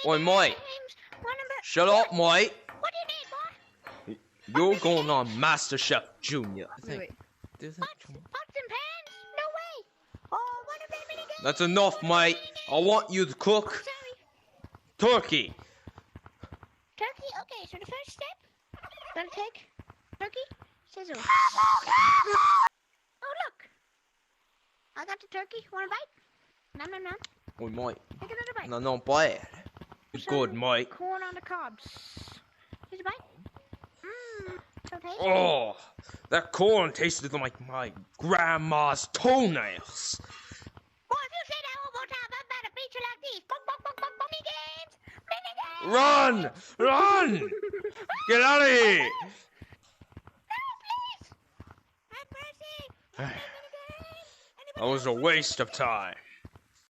Oi, mate. Shut up, mate. What do you need, boy? You're going on MasterChef Junior. Wait. Pots Pots and pans? No way. Oh, what are they mini games? That's enough, mate. I want you to cook Sorry. turkey. Turkey? Okay, so the first step, gotta take turkey, scissors. Oh, look. I got the turkey. Want a bite? Nom, nom, nom. Oi, mate. Take another bite. No, not bad. It's Some good, mate. Corn on the cobs. Here's a bite. Mmm, so tasty. Oh, that corn tasted like my grandma's toenails. Boy, if you say that one more time, I'm about to beat you like these. Bonk, bonk, bonk, bonk, bonk. Mini games. Mini games. Run! Run! Get out of here! No, please. Have mercy. Mini games. That was a waste of time.